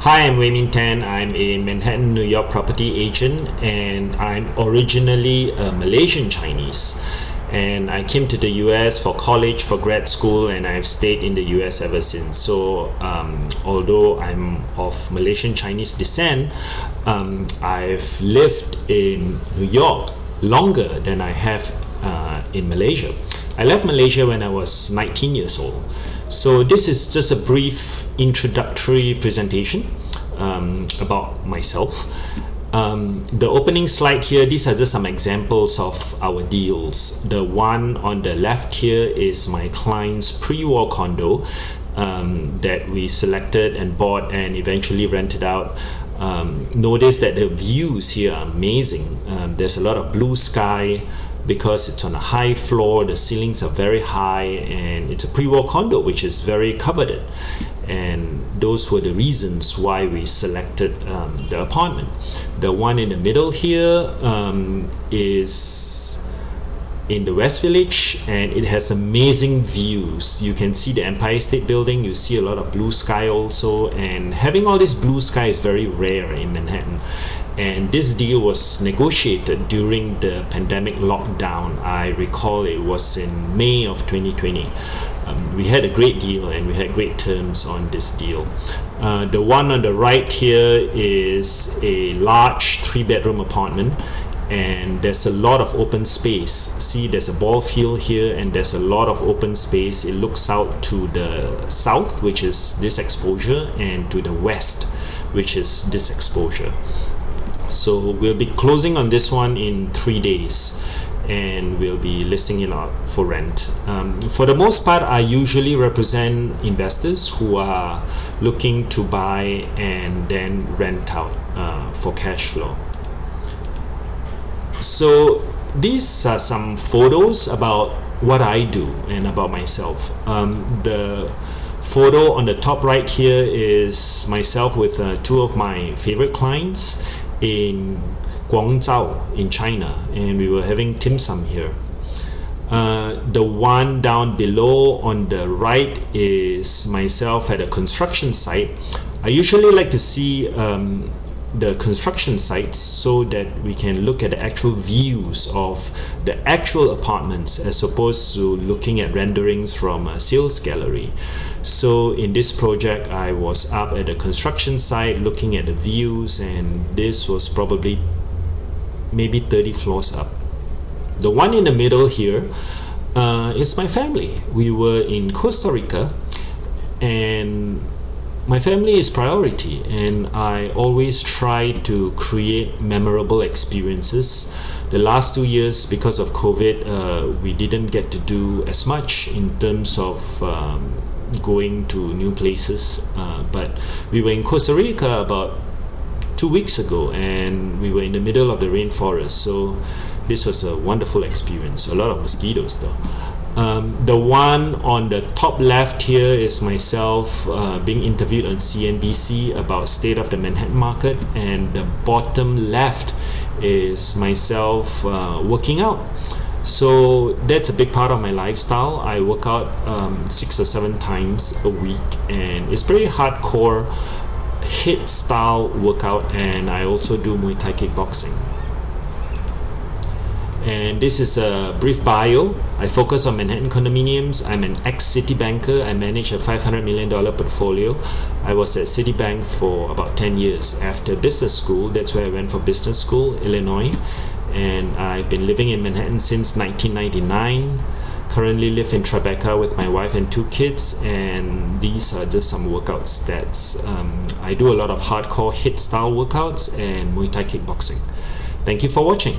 Hi, I'm Weimin Tan. I'm a Manhattan, New York property agent, and I'm originally a Malaysian Chinese. And I came to the US for college, for grad school, and I've stayed in the US ever since. So, although I'm of Malaysian Chinese descent, I've lived in New York longer than I have in Malaysia. I left Malaysia when I was 19 years old. So this is just a brief introductory presentation about myself. The opening slide here, these are just some examples of our deals. The one on the left here is my client's pre-war condo that we selected and bought and eventually rented out. Notice that the views here are amazing. There's a lot of blue sky because it's on a high floor, the ceilings are very high, and it's a pre-war condo which is very coveted. And those were the reasons why we selected the apartment. The one in the middle here is in the West Village, and it has amazing views. You can see the Empire State Building, you see a lot of blue sky also, and having all this blue sky is very rare in Manhattan. And this deal was negotiated during the pandemic lockdown. I recall it was in May of 2020. We had a great deal and we had great terms on this deal. The one on the right here is a large 3-bedroom apartment, and there's a lot of open space. See, there's a ball field here and there's a lot of open space. It looks out to the south, which is this exposure, and to the west, which is this exposure. So we'll be closing on this one in 3 days, and we'll be listing it out for rent. For the most part, I usually represent investors who are looking to buy and then rent out for cash flow. So these are some photos about what I do and about myself. The photo on the top right here is myself with two of my favorite clients in Guangzhou in China, and we were having dim sum here. The one down below on the right is myself at a construction site. I usually like to see the construction sites so that we can look at the actual views of the actual apartments as opposed to looking at renderings from a sales gallery. So in this project, I was up at the construction site looking at the views, and this was probably maybe 30 floors up. The one in the middle here is my family. We were in Costa Rica, and my family is priority, and I always try to create memorable experiences. The last 2 years, because of COVID, we didn't get to do as much in terms of going to new places, but we were in Costa Rica about 2 weeks ago, and we were in the middle of the rainforest, so this was a wonderful experience. A lot of mosquitoes though. The one on the top left here is myself being interviewed on CNBC about state of the Manhattan market, and the bottom left is myself working out. So that's a big part of my lifestyle. I work out 6 or 7 times a week, and it's pretty hardcore HIIT style workout, and I also do Muay Thai kickboxing. And this is a brief bio. I focus on Manhattan condominiums. I'm an ex-Citi banker. I manage a $500 million portfolio. I was at Citibank for about 10 years. After business school, that's where I went for business school, Illinois. And I've been living in Manhattan since 1999. Currently live in Tribeca with my wife and 2 kids, and these are just some workout stats. I do a lot of hardcore HIIT style workouts and Muay Thai kickboxing. Thank you for watching.